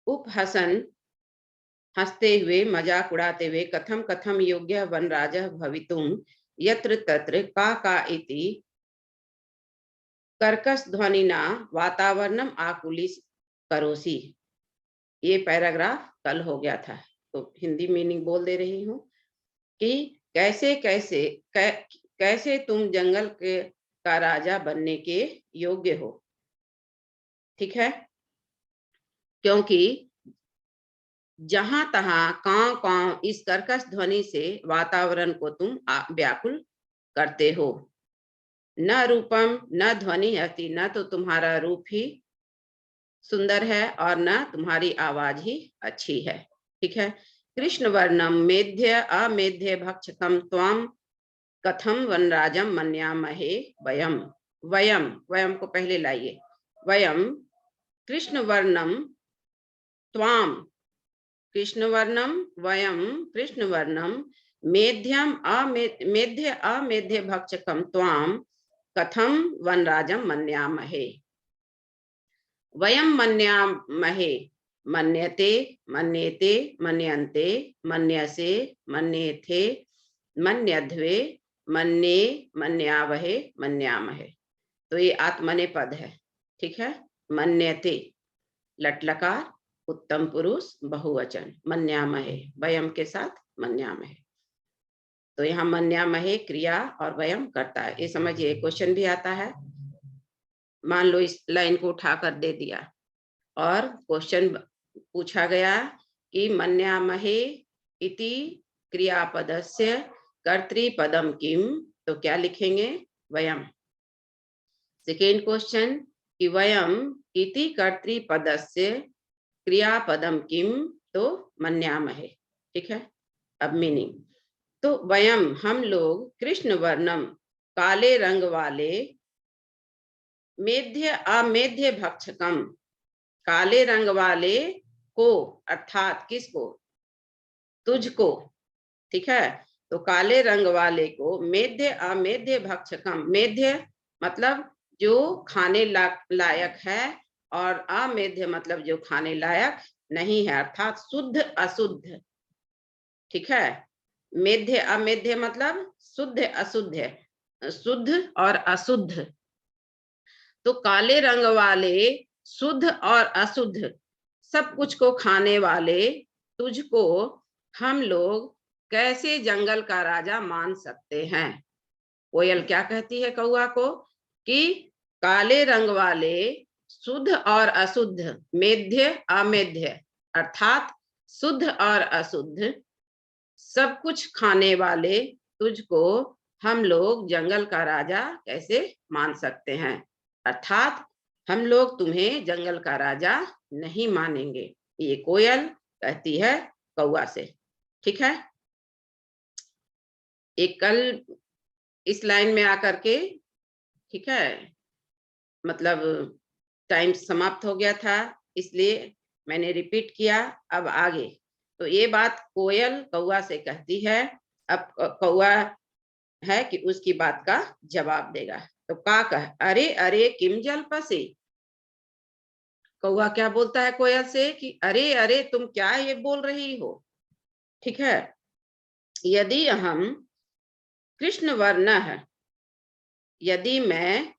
उपहसन, हंसते हुए मजाक उड़ाते हुए, कथम कथम योग्य वनराजः भवितुम यत्र तत्र का इति कर्कश ध्वनिना वातावरणम आकुलित करोसी। ये पैराग्राफ कल हो गया था, तो हिंदी मीनिंग बोल दे रही हूँ कि कैसे कैसे कैसे तुम जंगल के का राजा बनने के योग्य हो। ठीक है, क्योंकि जहां तहां कांव कांव इस कर्कश ध्वनि से वातावरण को तुम व्याकुल करते हो। न रूपम न ध्वनि अति, न तो तुम्हारा रूप ही सुंदर है और न तुम्हारी आवाज ही अच्छी है। ठीक है, कृष्ण वर्णम मेध्य अमेध्य भक्षकम त्वाम कथम वनराजम मन्यामहे वयम। वयम, वयम को पहले लाइए। वयम कृष्ण वर्णम त्वाम, कृष्ण वर्णम, वयम कृष्ण वर्णम, मेध्यम मेध्य अमेध्य भक्षकम त्वाम कथम वनराजम मन्यामहे। वयम मन्यामहे, मन्यते मन्येते मन्यन्ते मन्यसे मन्येथे मन्यध्वे मन्ये मन्यावहे मन्यामहे। तो ये आत्मने पद है। ठीक है, मन्यते लट्लकार उत्तम पुरुष बहुवचन, मन्यामहे वयम के साथ मन्यामहे। तो यहाँ मन्यामहे क्रिया और वयम करता है, ये समझिए। क्वेश्चन भी आता है, मान लो इस लाइन को उठाकर दे दिया और क्वेश्चन पूछा गया कि मन्यामहे इति क्रियापदस्य कर्तृपदम किम, तो क्या लिखेंगे? वयम। सेकेंड क्वेश्चन कि वयम इति कर्तृपदस्य क्रियापदम किम, तो मन्यामहे। ठीक है, अब मीनिंग। तो वयम हम लोग, कृष्ण वर्णम काले रंग वाले, मेध्य अमेध्य भक्षकम काले रंग वाले को, अर्थात किसको? तुझको। ठीक है, तो काले रंग वाले को, मेध्य अमेध्य भक्षकम, मेध्य मतलब जो खाने लायक है और अमेध्य मतलब जो खाने लायक नहीं है, अर्थात शुद्ध अशुद्ध। ठीक है, मेध्य अमेध्य मतलब शुद्ध अशुद्ध, शुद्ध और अशुद्ध। तो काले रंग वाले शुद्ध और अशुद्ध सब कुछ को खाने वाले तुझको हम लोग कैसे जंगल का राजा मान सकते हैं? कोयल क्या कहती है कौआ को कि काले रंग वाले शुद्ध और अशुद्ध, मेध्य अमेध्य अर्थात शुद्ध और अशुद्ध सब कुछ खाने वाले तुझको हम लोग जंगल का राजा कैसे मान सकते हैं, अर्थात हम लोग तुम्हें जंगल का राजा नहीं मानेंगे। ये कोयल कहती है कौआ से। ठीक है, एक कल इस लाइन में आकर के, ठीक है, मतलब टाइम समाप्त हो गया था, इसलिए मैंने रिपीट किया। अब आगे तो ये बात कोयल कौआ से कहती है, अब कौआ है कि उसकी बात का जवाब देगा। तो का कह, अरे अरे किम जल्पसि, कौआ क्या बोलता है कोयल से कि अरे अरे तुम क्या ये बोल रही हो। ठीक है, यदि हम कृष्ण वर्ण है, यदि मैं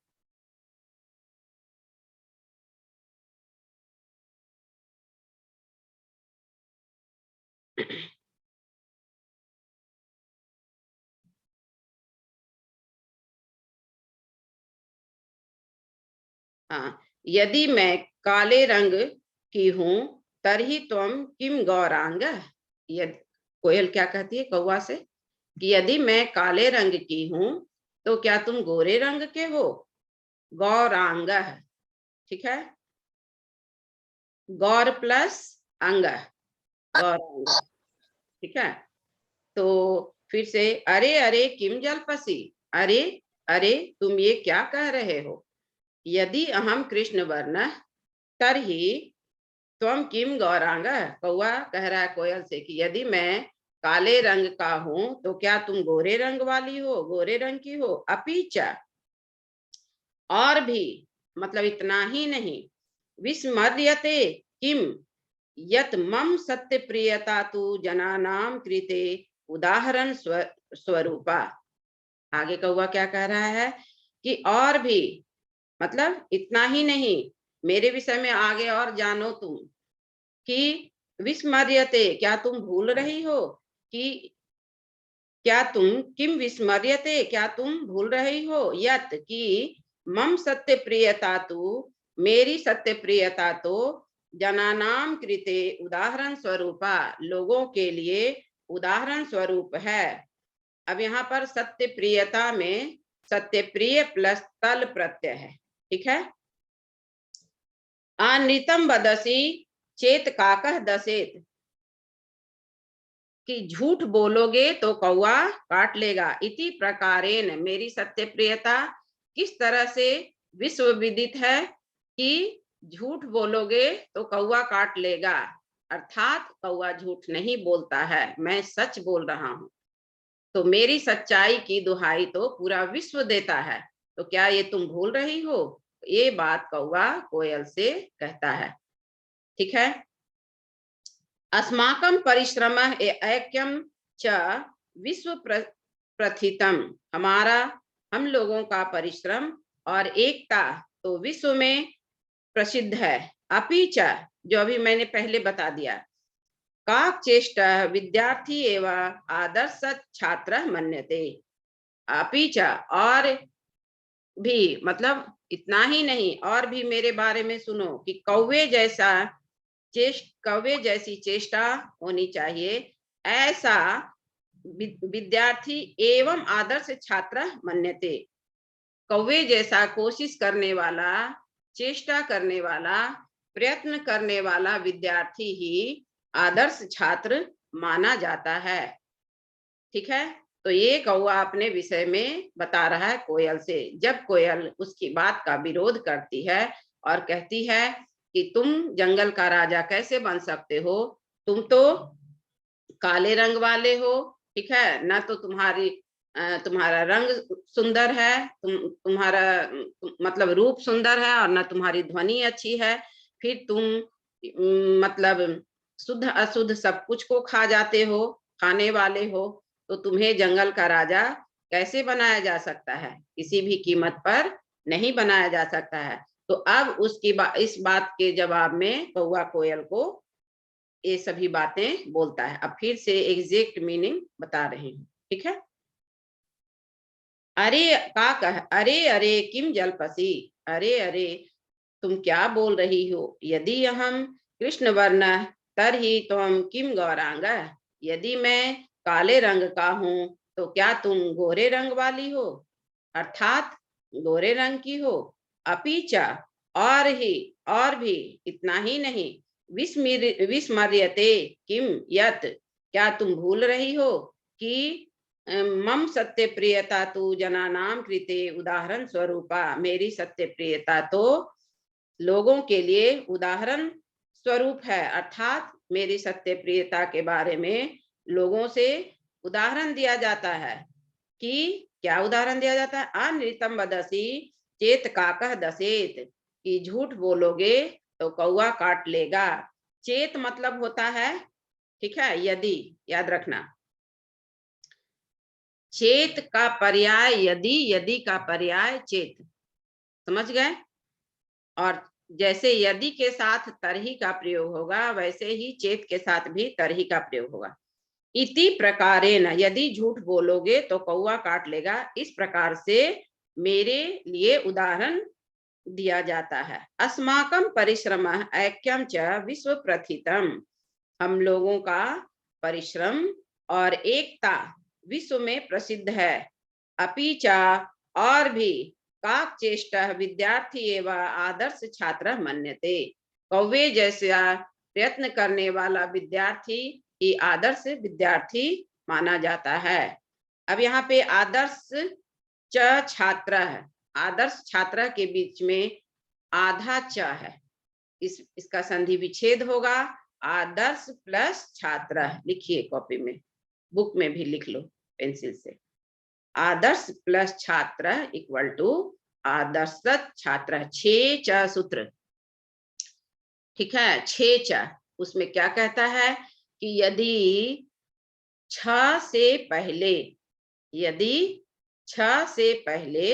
हाँ, यदि मैं काले रंग की हूं तरही तुम किम गौरांग। कोयल क्या कहती है कौवा से कि यदि मैं काले रंग की हूं तो क्या तुम गोरे रंग के हो? गौरांग। ठीक है, गौर प्लस अंग, गौरांग। ठीक है, तो फिर से अरे अरे किम जल्पसि, अरे अरे तुम ये क्या कह रहे हो? यदि अहम कृष्ण वर्ण तरही त्वम किम गौरांग, कौआ कह रहा है कोयल से कि यदि मैं काले रंग का हूं तो क्या तुम गोरे रंग वाली हो, गोरे रंग की हो? अपीच, और भी, मतलब इतना ही नहीं, विस्मर्यते किम, यत मम सत्य प्रियता तु जनानाम कृते उदाहरण स्वरूपा। आगे कौवा क्या कह रहा है कि और भी, मतलब इतना ही नहीं, मेरे विषय में आगे और जानो तुम कि विस्मर्यते, क्या तुम भूल रही हो कि, क्या तुम किम विस्मर्यते, क्या तुम भूल रही हो, यत कि मम सत्य प्रियता तु, मेरी सत्य प्रियता तो जनानाम कृते उदाहरण स्वरूपा, लोगों के लिए उदाहरण स्वरूप है। अब यहाँ पर सत्य प्रियता में सत्य प्रिय प्लस तल प्रत्यय है, ठीक है। अनृतम बदसी चेत काकह दसेत, कि झूठ बोलोगे तो कौवा काट लेगा। इति प्रकारेण, मेरी सत्य प्रियता किस तरह से विश्व विदित है कि झूठ बोलोगे तो कौवा काट लेगा, अर्थात कौवा झूठ नहीं बोलता है, मैं सच बोल रहा हूं। तो मेरी सच्चाई की दुहाई तो पूरा विश्व देता है, तो क्या ये तुम भूल रही हो? ये बात कौवा कोयल से कहता है, ठीक है। अस्माकं परिश्रमः ऐक्यं च विश्व प्रथितम, हमारा, हम लोगों का परिश्रम और एकता तो विश्व में प्रसिद्ध है। अपि च, जो अभी मैंने पहले बता दिया, काक चेष्ट विद्यार्थी एवं आदर्श छात्र मन्यते। अपि च, और भी, मतलब इतना ही नहीं, और भी मेरे बारे में सुनो कि कौवे जैसा कौवे जैसी चेष्टा होनी चाहिए, ऐसा विद्यार्थी एवं आदर्श छात्र मन्यते। कौवे जैसा कोशिश करने वाला, चेष्टा करने वाला, प्रयत्न करने वाला विद्यार्थी ही आदर्श छात्र माना जाता है, ठीक है। तो ये कौवा अपने विषय में बता रहा है कोयल से। जब कोयल उसकी बात का विरोध करती है और कहती है कि तुम जंगल का राजा कैसे बन सकते हो, तुम तो काले रंग वाले हो, ठीक है ना, तो तुम्हारा रंग सुंदर है, तुम्हारा मतलब रूप सुंदर है, और ना तुम्हारी ध्वनि अच्छी है, फिर तुम मतलब शुद्ध अशुद्ध सब कुछ को खा जाते हो, खाने वाले हो, तो तुम्हें जंगल का राजा कैसे बनाया जा सकता है? किसी भी कीमत पर नहीं बनाया जा सकता है। तो अब इस बात के जवाब में कौवा कोयल को ये सभी बातें बोलता है। अब फिर से एग्जैक्ट मीनिंग बता रही हूँ, ठीक है। अरे का कह, अरे अरे किम जलपसी, अरे अरे तुम क्या बोल रही हो, यदि हम कृष्ण वर्ण तरहि त्वं किम गौरांग, यदि मैं काले रंग का हूँ तो क्या तुम गोरे रंग वाली हो, अर्थात गोरे रंग की हो। अपीचा, और भी, इतना ही नहीं, विस्मर्यते किम यत, क्या तुम भूल रही हो कि मम सत्य प्रियता तु जनानाम कृते उदाहरण स्वरूपा, मेरी सत्य प्रियता तो लोगों के लिए उदाहरण स्वरूप है, अर्थात मेरी सत्य प्रियता के बारे में लोगों से उदाहरण दिया जाता है। कि क्या उदाहरण दिया जाता है? अनृतम वदसी चेत काकह दसेत, कि झूठ बोलोगे तो कौवा काट लेगा। चेत मतलब होता है, ठीक है, यदि, याद रखना, चेत का पर्याय यदि, यदि का पर्याय चेत, समझ गए। और जैसे यदि के साथ तरही का प्रयोग होगा, वैसे ही चेत के साथ भी तरही का प्रयोग होगा। इति प्रकारेण, यदि झूठ बोलोगे तो कौवा काट लेगा, इस प्रकार से मेरे लिए उदाहरण दिया जाता है। अस्माकं परिश्रमः ऐक्यं च विश्व प्रथितम, हम लोगों का परिश्रम और एकता विश्व में प्रसिद्ध है। अपि च, और भी, काक चेष्टा विद्यार्थी एवं आदर्श छात्र मन्यते, कौवे जैसा प्रयत्न करने वाला विद्यार्थी ही आदर्श विद्यार्थी माना जाता है। अब यहाँ पे आदर्श च छात्र है, आदर्श छात्र के बीच में आधा च है, इसका संधि विच्छेद होगा, आदर्श प्लस छात्र, लिखिए कॉपी में, बुक में भी लिख लो पेंसिल से, आदर्श प्लस छात्र इक्वल टू आदर्श छात्र, 6 च सूत्र, ठीक है, 6 च। उसमें क्या कहता है कि यदि छ से पहले, यदि छ से पहले,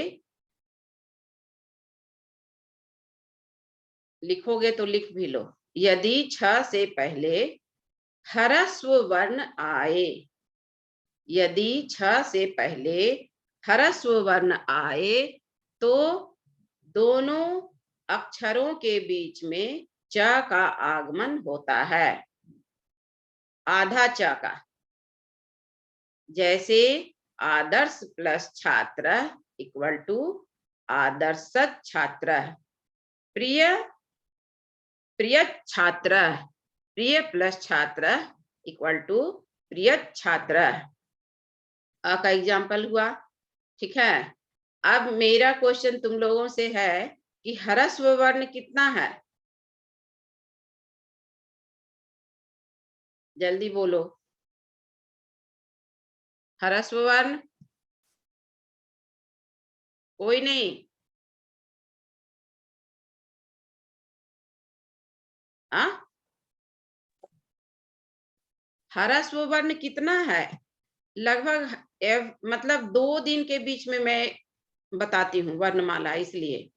लिखोगे तो लिख भी लो, यदि छ से पहले ह्रस्व वर्ण आए, यदि छ से पहले ह्रस्व वर्ण आए तो दोनों अक्षरों के बीच में च का आगमन होता है, आधा च का। जैसे आदर्श प्लस छात्र इक्वल टू आदर्शत छात्र, प्रिय प्रिय छात्र, प्रिय प्लस छात्र इक्वल टू प्रिय छात्र। अ का एग्जाम्पल हुआ, ठीक है। अब मेरा क्वेश्चन तुम लोगों से है कि ह्रस्व वर्ण कितना है, जल्दी बोलो। ह्रस्व वर्ण कोई नहीं, ह्रस्व वर्ण कितना है, लगभग मतलब 2 दिन के बीच में मैं बताती हूँ वर्णमाला, इसलिए।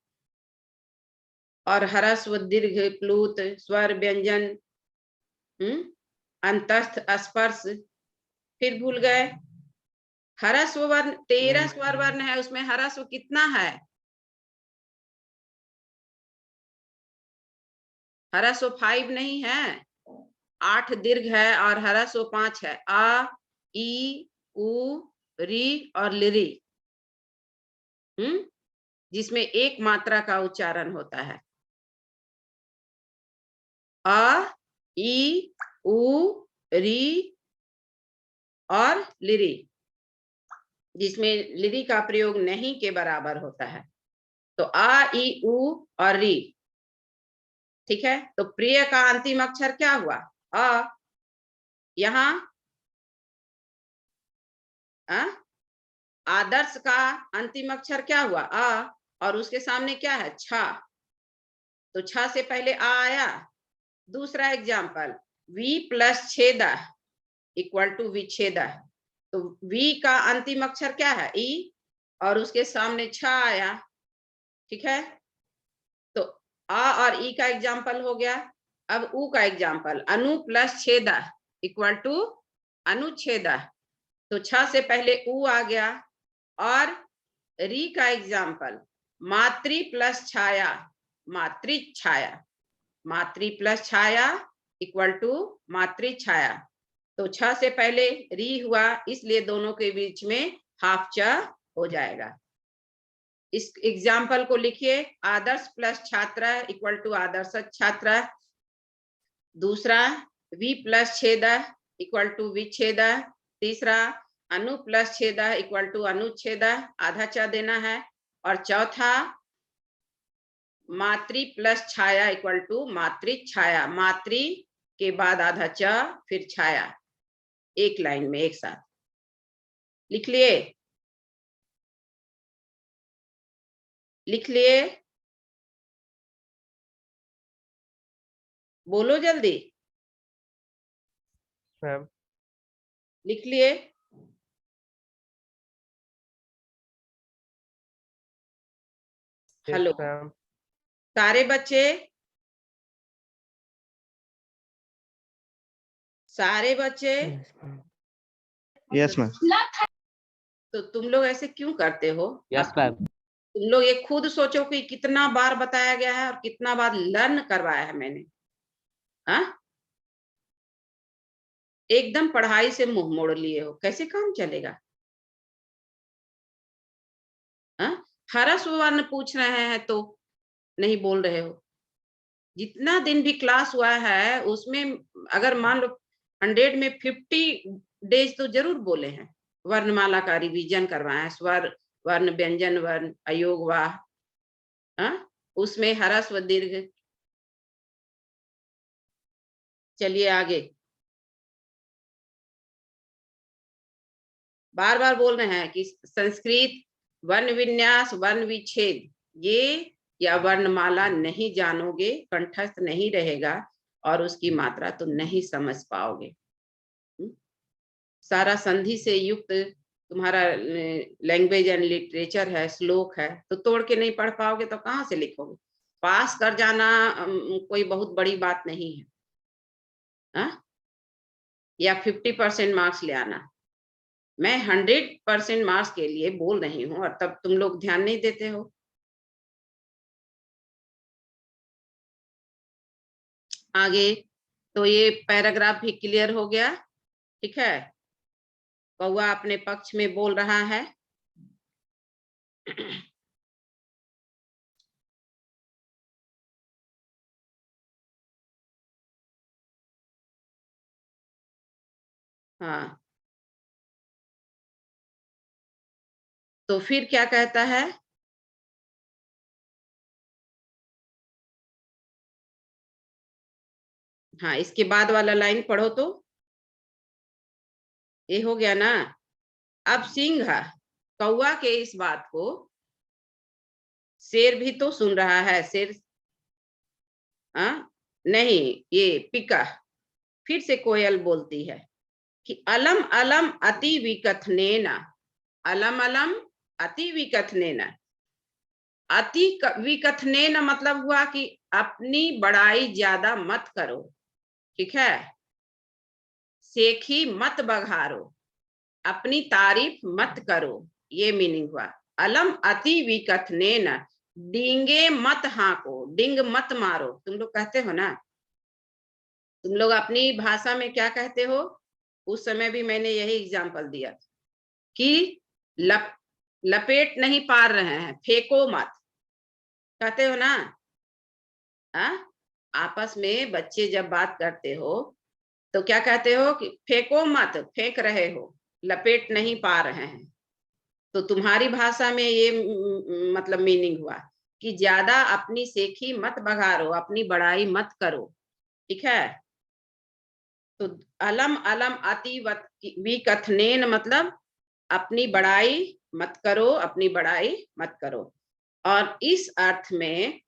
और ह्रस्व, दीर्घ, प्लुत, स्वर, व्यंजन, अंतस्थ, स्पर्श, फिर भूल गए। ह्रस्व वर्ण 13 स्वर वर्ण है, उसमें ह्रस्व कितना है, ह्रस्व 5 नहीं है, 8 दीर्घ है और ह्रस्व 5 है। आ, ई, उ, री और लिरी, जिसमें एक मात्रा का उच्चारण होता है। आ, ई, उ, री और लिरी, जिसमें लिरी का प्रयोग नहीं के बराबर होता है। तो आ, ई, उ और री, ठीक है। तो प्रिय का अंतिम अक्षर क्या हुआ, अ। यहाँ आदर्श का अंतिम अक्षर क्या हुआ, अ, और उसके सामने क्या है, छ। तो छ से पहले आ आया। दूसरा एग्जाम्पल, वी प्लस छेद इक्वल टू विच्छेद। तो वी का अंतिम अक्षर क्या है, ई, और उसके सामने छ आया, ठीक है। तो आ और ई का एग्जाम्पल हो गया। अब उ का एग्जाम्पल, अनु प्लस छेद इक्वल टू अनुच्छेद। तो छ से पहले उ आ गया। और री का एग्जाम्पल, मातृ प्लस छाया, मातृ छाया, मातृ प्लस छाया इक्वल टू मातृ छाया। तो छ से पहले री हुआ, इसलिए दोनों के बीच में हाफ च हो जाएगा। इस एग्जाम्पल को लिखिए, आदर्श प्लस छात्र इक्वल टू आदर्श छात्र। दूसरा, वी प्लस छेद इक्वल टू विच्छेद। तीसरा, अनु प्लस छेद इक्वल टू अनुच्छेद, आधा च देना है। और चौथा, मातृ प्लस छाया इक्वल टू मातृ छाया, मातृ के बाद आधा च फिर छाया, एक लाइन में एक साथ लिख लिए, लिख लिए, बोलो जल्दी, मैम लिख लिए। हेलो सारे बच्चे, सारे बच्चे, यस मैम। तो तुम लोग ऐसे क्यों करते हो? Yes ma'am. तुम लोग ये खुद सोचो कि कितना बार बताया गया है और कितना बार लर्न करवाया है मैंने। एकदम पढ़ाई से मुंह मोड़ लिए हो, कैसे काम चलेगा? ह्रस्व वर्ण पूछ रहे हैं तो नहीं बोल रहे हो। जितना दिन भी क्लास हुआ है उसमें अगर मान लो 100 में 50 डेज तो जरूर बोले हैं, वर्णमाला का रिवीजन करवाए हैं, स्वर वर्ण, व्यंजन वर्ण, अयोग वाह, उसमें ह्रस्व दीर्घ। चलिए आगे, बार बार बोल रहे हैं कि संस्कृत वर्ण विन्यास, वर्ण विच्छेद, ये या वर्णमाला नहीं जानोगे, कंठस्थ नहीं रहेगा और उसकी मात्रा तो नहीं समझ पाओगे। सारा संधि से युक्त तुम्हारा लैंग्वेज एंड लिटरेचर है, श्लोक है, तो तोड़ के नहीं पढ़ पाओगे तो कहाँ से लिखोगे। पास कर जाना कोई बहुत बड़ी बात नहीं है, हा? या 50% मार्क्स ले आना। मैं 100% मार्क्स के लिए बोल रही हूँ और तब तुम लोग ध्यान नहीं देते हो। आगे तो ये पैराग्राफ भी क्लियर हो गया, ठीक है। कौआ अपने पक्ष में बोल रहा है। हाँ, तो फिर क्या कहता है? हाँ, इसके बाद वाला लाइन पढ़ो तो। ये हो गया ना। अब सिंह कौआ के इस बात को शेर भी तो सुन रहा है। शेर नहीं, ये पिका। फिर से कोयल बोलती है कि अलम अलम अति विकथनेन। अलम अलम अति विकथनेन। अति विकथनेन मतलब हुआ कि अपनी बड़ाई ज्यादा मत करो, ठीक है। सेखी मत बघारो, अपनी तारीफ मत करो, ये मीनिंग हुआ। अलम अति विकथनेन, डींगे मत हाको, डिंग मत मारो। तुम लोग कहते हो ना, तुम लोग अपनी भाषा में क्या कहते हो? उस समय भी मैंने यही एग्जाम्पल दिया कि लपेट नहीं पार रहे हैं, फेंको मत, कहते हो ना। आपस में बच्चे जब बात करते हो तो क्या कहते हो कि फेंको मत, फेंक रहे हो, लपेट नहीं पा रहे हैं। तो तुम्हारी भाषा में ये मतलब मीनिंग हुआ कि ज्यादा अपनी सेखी मत बघारो, अपनी बड़ाई मत करो, ठीक है। तो अलम अलम अति विकथनेन मतलब अपनी बड़ाई मत करो, अपनी बड़ाई मत करो। और इस अर्थ में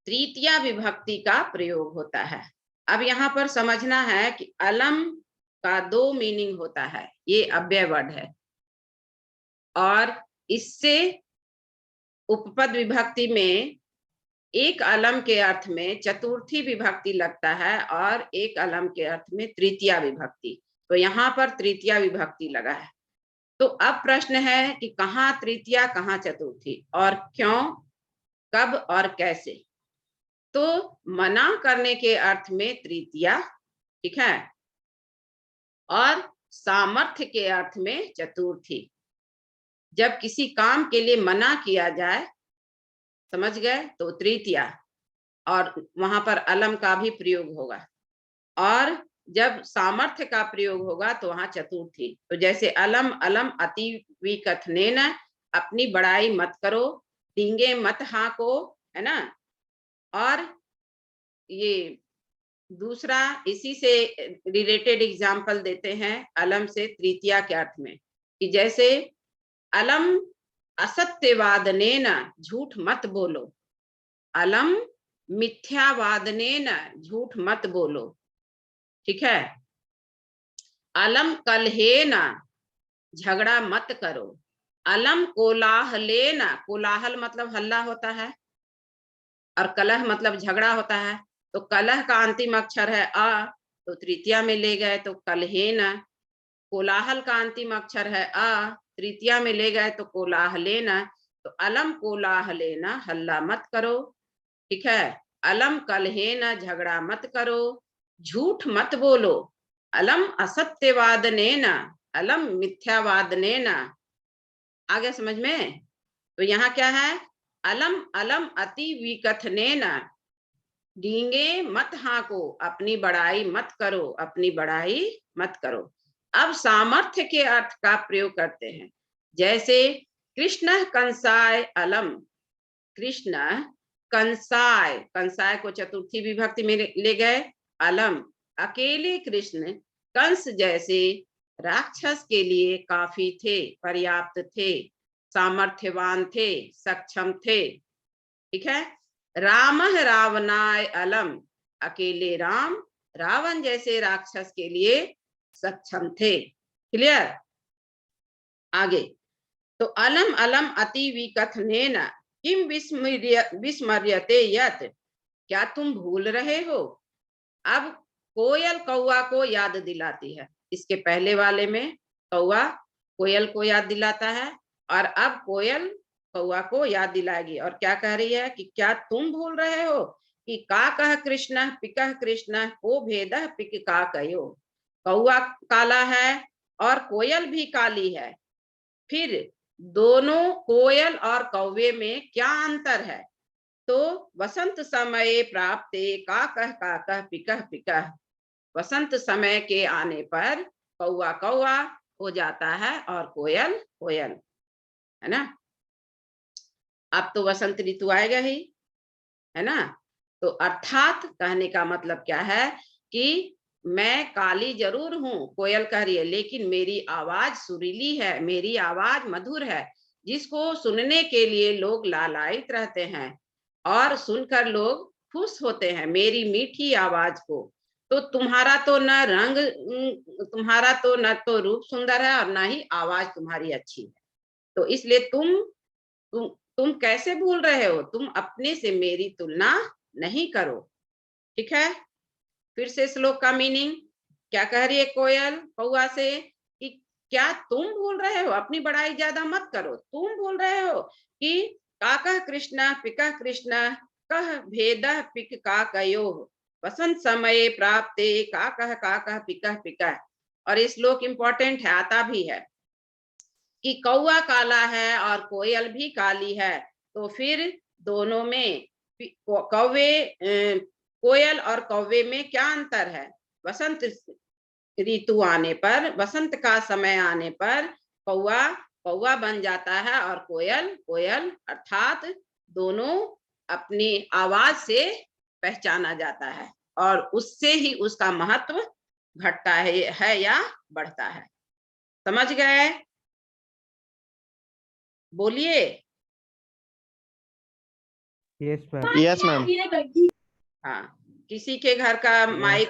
तृतीया विभक्ति का प्रयोग होता है। अब यहाँ पर समझना है कि अलम का दो मीनिंग होता है, ये अव्यय वर्ड है, और इससे उपपद विभक्ति में एक अलम के अर्थ में चतुर्थी विभक्ति लगता है और एक अलम के अर्थ में तृतीया विभक्ति। तो यहाँ पर तृतीया विभक्ति लगा है। तो अब प्रश्न है कि कहाँ तृतीया, कहाँ चतुर्थी, और क्यों, कब और कैसे। तो मना करने के अर्थ में तृतीया, ठीक है, और सामर्थ्य के अर्थ में चतुर्थी। जब किसी काम के लिए मना किया जाए, समझ गए, तो तृतीया, और वहां पर अलम का भी प्रयोग होगा। और जब सामर्थ्य का प्रयोग होगा तो वहां चतुर्थी। तो जैसे अलम अलम अति विकथनेन, अपनी बड़ाई मत करो, डींगे मत हाको, है ना। और ये दूसरा इसी से रिलेटेड एग्जाम्पल देते हैं अलम से तृतीया के अर्थ में, कि जैसे अलम असत्यवादनेन, झूठ मत बोलो। अलम मिथ्यावादनेन, झूठ मत बोलो, ठीक है। अलम कलहेन, झगड़ा मत करो। अलम कोलाहलेन, कोलाहल मतलब हल्ला होता है, और कलह मतलब झगड़ा होता है। तो कलह का अंतिम अक्षर है अ, तो तृतीया में ले गए तो कलहेन। कोलाहल का अंतिम अक्षर है अ, तृतीया में ले गए तो कोलाहलेन। तो अलम कोलाहलेन, हल्ला मत करो, ठीक है। अलम कलहेन, झगड़ा मत करो। झूठ मत बोलो। अलम असत्यवादनेन, अलम मिथ्यावादनेन। आ गया समझ में? तो यहाँ क्या है? अलम अलम अति विकथनेन, डींगे मत हाको, अपनी बड़ाई मत करो, अपनी बड़ाई मत करो। अब सामर्थ्य के अर्थ का प्रयोग करते हैं। जैसे कृष्ण कंसाय अलम, कृष्ण कंसाय, कंसाय को चतुर्थी विभक्ति में ले गए। अलम, अकेले कृष्ण कंस जैसे राक्षस के लिए काफी थे, पर्याप्त थे, सामर्थ्यवान थे, सक्षम थे, ठीक है। राम रावणाय अलम, अकेले राम रावण जैसे राक्षस के लिए सक्षम थे। क्लियर? आगे, तो अलम अलम अति विकथनेन किम विस्मर्यते यत, क्या तुम भूल रहे हो? अब कोयल कौआ को याद दिलाती है। इसके पहले वाले में कौआ कोयल को याद दिलाता है, और अब कोयल कौआ को याद दिलाएगी। और क्या कह रही है कि क्या तुम भूल रहे हो कि का कह कृष्ण पिकह कृष्ण को भेद पिक का कयो। कौआ काला है और कोयल भी काली है, फिर दोनों कोयल और कौवे में क्या अंतर है? तो वसंत समय प्राप्त का कह पिकह पिकह, वसंत समय के आने पर कौआ कौआ हो जाता है और कोयल कोयल, है ना। अब तो वसंत ऋतु आएगा ही, है ना। तो अर्थात कहने का मतलब क्या है कि मैं काली जरूर हूं, कोयल कह रही है, लेकिन मेरी आवाज सुरीली है, मेरी आवाज मधुर है, जिसको सुनने के लिए लोग लालायित रहते हैं और सुनकर लोग खुश होते हैं मेरी मीठी आवाज को। तो तुम्हारा तो न तो रूप सुंदर है और ना ही आवाज तुम्हारी अच्छी है। तो इसलिए तुम कैसे भूल रहे हो? तुम अपने से मेरी तुलना नहीं करो। ठीक है, फिर से श्लोक का मीनिंग क्या कह रही है कोयल कौआ से कि क्या तुम भूल रहे हो? अपनी बड़ाई ज्यादा मत करो। तुम भूल रहे हो कि काका कृष्ण पिका कृष्ण कह भेद पिक का कयो वसंत समय प्राप्ते का पिका पिका। और ये श्लोक इंपॉर्टेंट है, आता भी है कि कौआ काला है और कोयल भी काली है, तो फिर दोनों में कोयल और कौवे में क्या अंतर है? वसंत ऋतु आने पर, वसंत का समय आने पर कौआ कौआ बन जाता है और कोयल कोयल, अर्थात दोनों अपनी आवाज से पहचाना जाता है और उससे ही उसका महत्व घटता है या बढ़ता है। समझ गए? बोलिए। Yes ma'am. Yes ma'am. हाँ, किसी के घर का माइक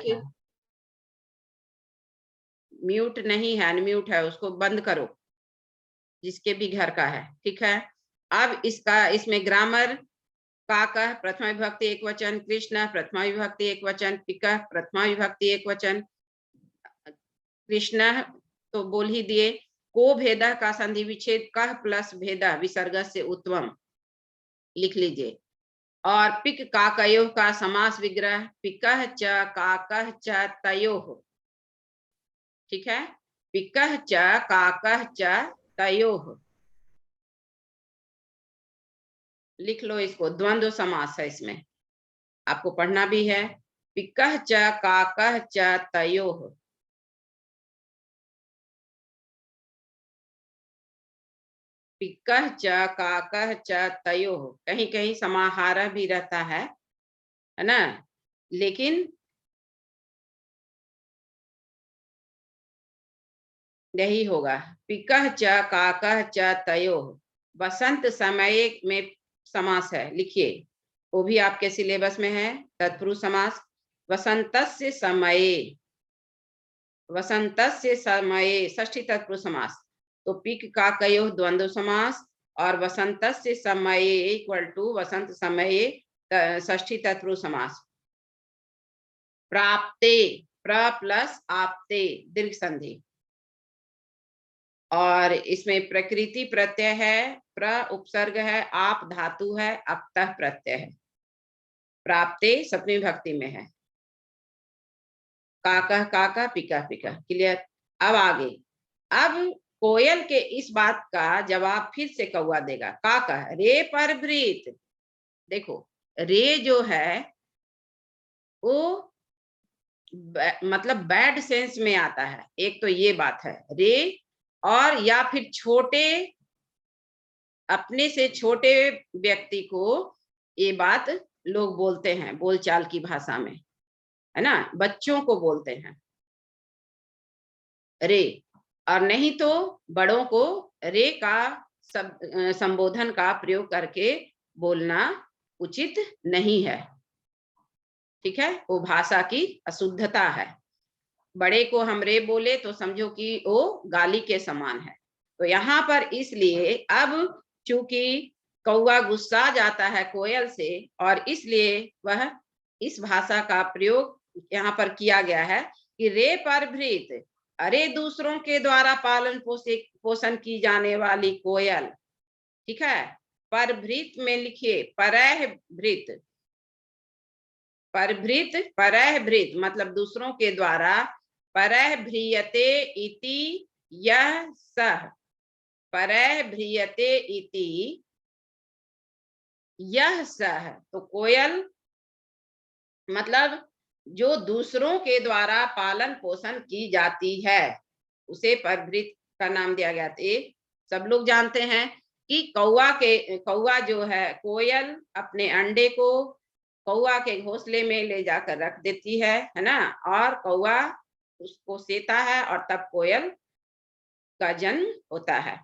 म्यूट नहीं है, अनम्यूट है, उसको बंद करो, जिसके भी घर का है। ठीक है, अब इसमें ग्रामर काका प्रथमा विभक्ति एक वचन, कृष्ण प्रथमा विभक्ति एक वचन, पिका प्रथमा विभक्ति एक वचन, कृष्ण तो बोल ही दिए। को भेद का संधि विच्छेद कह प्लस भेद विसर्ग से उत्तम लिख लीजिए। और पिक काकयोः का समास विग्रह पिकह च काकह च तयोः। ठीक है, पिकह च काकह च तयोः लिख लो इसको, द्वंद्व समास है इसमें, आपको पढ़ना भी है। पिकह च काकह च तयोः, पिकह च काकह च तयोः, कहीं कहीं समाहार भी रहता है ना, लेकिन यही होगा। पिकह च काकह च तयोः, वसंत समय में समास है, लिखिए, वो भी आपके सिलेबस में है, तत्पुरुष समास। वसंतस्य समये, वसंतस्य समये षष्ठी तत्पुरुष समास। तो पिक काकयोः द्वंद्व समास और वसंतस्य समये इक्वल टू वसंत समये षष्ठी तत्पुरुष समास। प्राप्ते प्र प्लस आपते दीर्घ संधि, और इसमें प्रकृति प्रत्यय है, प्र उपसर्ग है, आप धातु है, अक्तः प्रत्यय है। प्राप्ते सप्तमी विभक्ति में है। काका काका पिका पिका। क्लियर? अब आगे, अब कोयल के इस बात का जवाब फिर से कौआ देगा। काका रे पर भृत, देखो रे जो है वो मतलब बैड सेंस में आता है, एक तो ये बात है रे, और या फिर छोटे, अपने से छोटे व्यक्ति को ये बात लोग बोलते हैं बोलचाल की भाषा में, है ना, बच्चों को बोलते हैं रे, और नहीं तो बड़ों को रे का संबोधन का प्रयोग करके बोलना उचित नहीं है। ठीक है, वो भाषा की अशुद्धता है। बड़े को हम रे बोले तो समझो कि वो गाली के समान है। तो यहाँ पर इसलिए अब चूंकि कौवा गुस्सा जाता है कोयल से, और इसलिए वह इस भाषा का प्रयोग यहाँ पर किया गया है कि रे परभृत, अरे दूसरों के द्वारा पालन पोषण की जाने वाली कोयल। ठीक है, परभृत में लिखिए परह भृत, परभृत परह भृत मतलब दूसरों के द्वारा, परह भ्रियते इति यह सह, परह भ्रियते इति यह सह। तो कोयल मतलब जो दूसरों के द्वारा पालन पोषण की जाती है उसे परभृत का नाम दिया गया था। सब लोग जानते हैं कि कौवा जो है, कोयल अपने अंडे को कौवा के घोंसले में ले जाकर रख देती है ना, और कौवा उसको सेता है और तब कोयल का जन्म होता है।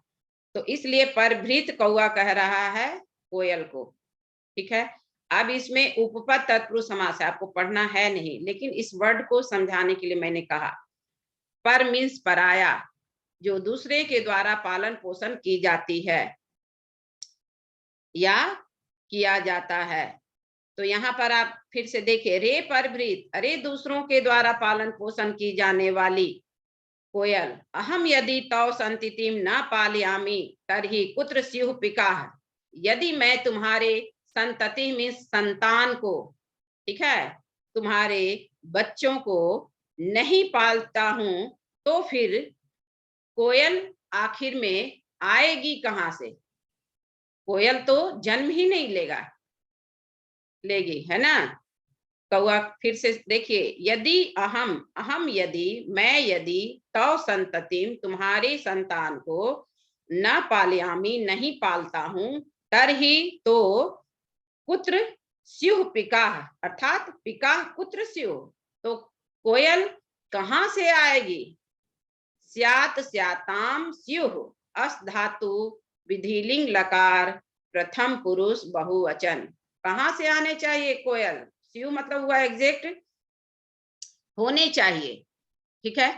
तो इसलिए परभृत कौवा कह रहा है कोयल को। ठीक है, अब इसमें उपपद तत्पुरुष समास है, आपको पढ़ना है नहीं, लेकिन इस वर्ड को समझाने के लिए मैंने कहा। पर मीन्स पराया, जो दूसरे के द्वारा पालन पोषण की जाती है या किया जाता है। तो यहाँ पर आप फिर से देखिए, रे परभृत, अरे दूसरों के द्वारा पालन पोषण की जाने वाली कोयल, अहम यदि तौ संततिम न पालयामि तरहि कुत्र स्युः पिकाः, यदि मैं तुम्हारे संतति में संतान को, ठीक है, तुम्हारे बच्चों को नहीं पालता हूं तो फिर कोयल आखिर में आएगी कहां से? कोयल तो जन्म ही नहीं लेगी, है ना। कौवा फिर से देखिए, यदि अहम यदि, मैं यदि, तौ संततिम तुम्हारे संतान को, न पालयामी नहीं पालता हूं, तरहि तो कुत्र स्युः पिकाः, अर्थात पिकाः कुत्र स्युः, तो कोयल कहां से आएगी? स्यात् स्याताम स्युः, अस धातु विधिलिंग लकार प्रथम पुरुष बहुवचन, कहां से आने चाहिए कोयल? स्यु मतलब हुआ एग्जैक्ट, होने चाहिए। ठीक है,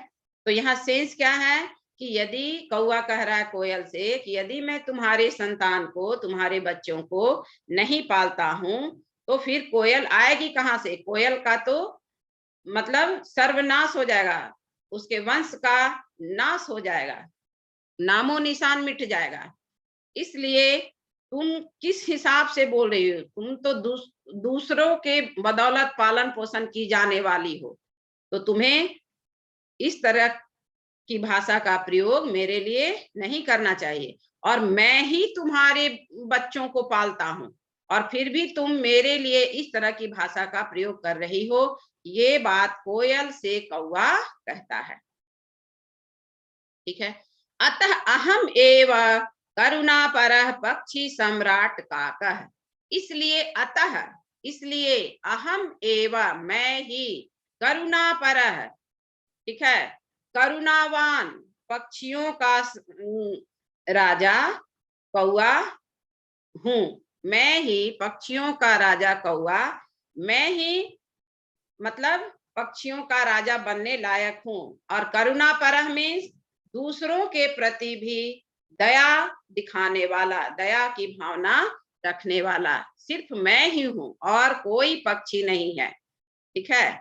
तो यहाँ सेंस क्या है कि यदि कौवा कह रहा है कोयल से कि यदि मैं तुम्हारे संतान को, तुम्हारे बच्चों को नहीं पालता हूं तो फिर कोयल आएगी कहां से? कोयल का तो मतलब सर्वनाश हो जाएगा, उसके वंश का नाश हो जाएगा, नामो निशान मिट जाएगा। इसलिए तुम किस हिसाब से बोल रही हो? तुम तो दूसरों के बदौलत पालन पोषण की जाने वाली हो, तो तुम्हें इस तरह की भाषा का प्रयोग मेरे लिए नहीं करना चाहिए। और मैं ही तुम्हारे बच्चों को पालता हूं और फिर भी तुम मेरे लिए इस तरह की भाषा का प्रयोग कर रही हो, ये बात कोयल से कौवा कहता है। ठीक है, अतः अहम एव करुणापरः पक्षी सम्राट काकः, इसलिए अतः, इसलिए अहम एव मैं ही, करुणापरः, ठीक है, करुणावान पक्षियों का राजा कौवा हूं, मैं ही पक्षियों का राजा कौवा, मैं ही मतलब पक्षियों का राजा बनने लायक हूं। और करुणापरः मीन्स दूसरों के प्रति भी दया दिखाने वाला, दया की भावना रखने वाला सिर्फ मैं ही हूं और कोई पक्षी नहीं है। ठीक है,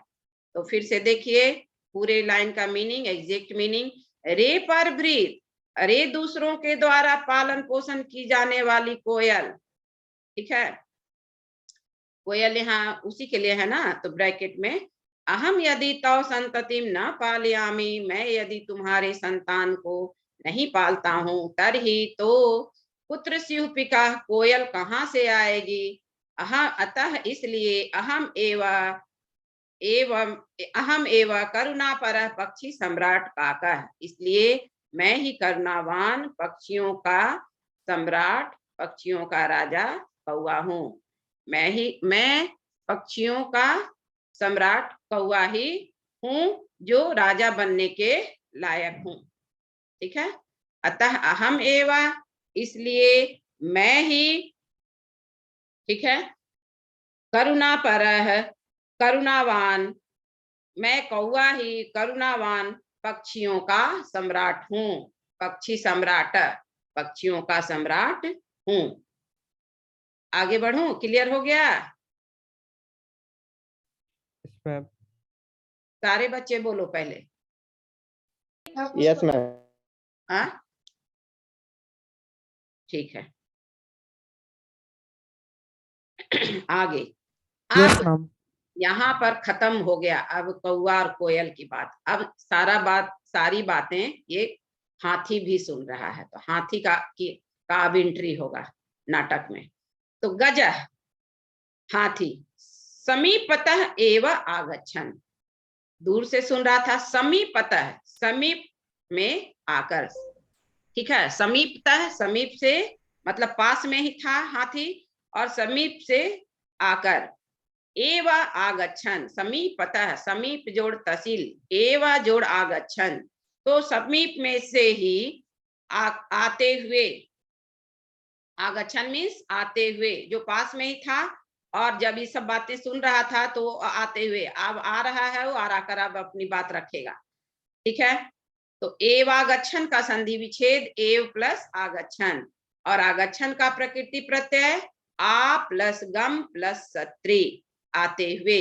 तो फिर से देखिए पूरे लाइन का मीनिंग, एग्जैक्ट मीनिंग, रे परभृत, अरे दूसरों के द्वारा पालन पोषण की जाने वाली कोयल। ठीक है, कोयल यहाँ उसी के लिए है ना, तो ब्रैकेट में अहम यदि तौ संततिम न पालयामि, मैं यदि तुम्हारे संतान को नहीं पालता हूं, तरहि तो पुत्र स्युः पिकाः, कोयल कहां से आएगी? अतः इसलिए अहम एव करुणापरः पक्षी सम्राट काकः, इसलिए मैं ही करुणावान पक्षियों का सम्राट, पक्षियों का राजा कौवा हूं। मैं पक्षियों का सम्राट कौवा ही हूं जो राजा बनने के लायक हूं। ठीक है, अतः अहम एव, इसलिए मैं ही, ठीक है, करुणापरः करुणावान, मैं कौवा ही करुणावान पक्षियों का सम्राट हूँ। पक्षी सम्राट, पक्षियों का सम्राट हूँ। आगे बढ़ूं? क्लियर हो गया? Yes, ma'am. सारे बच्चे बोलो पहले। Yes, ma'am. हाँ, ठीक है। आगे Yes, अब ma'am. यहाँ पर खत्म हो गया। अब कौवा और कोयल की बात। अब सारी बातें ये हाथी भी सुन रहा है, तो हाथी का अब एंट्री होगा नाटक में। तो गज, हाथी, समीपतः एव आगच्छन्, दूर से सुन रहा था, समीपतः, समीप में आकर, ठीक है। समीपतः, समीप से मतलब पास में ही था हाथी, और समीप से आकर, एव आगच्छन्, समीपतः, समीप जोड़ तहसील, एव जोड़ आगच्छन्, तो समीप में से ही आते हुए, आगच्छन् मीन्स आते हुए, जो पास में ही था और जब ये सब बातें सुन रहा था तो आते हुए, अब आ रहा है वो, और आकर अब अपनी बात रखेगा, ठीक है। तो एव आगच्छन् का संधि विच्छेद एव प्लस आगच्छन्, और आगच्छन् का प्रकृति प्रत्यय आ प्लस गम प्लस सत्री, आते हुए।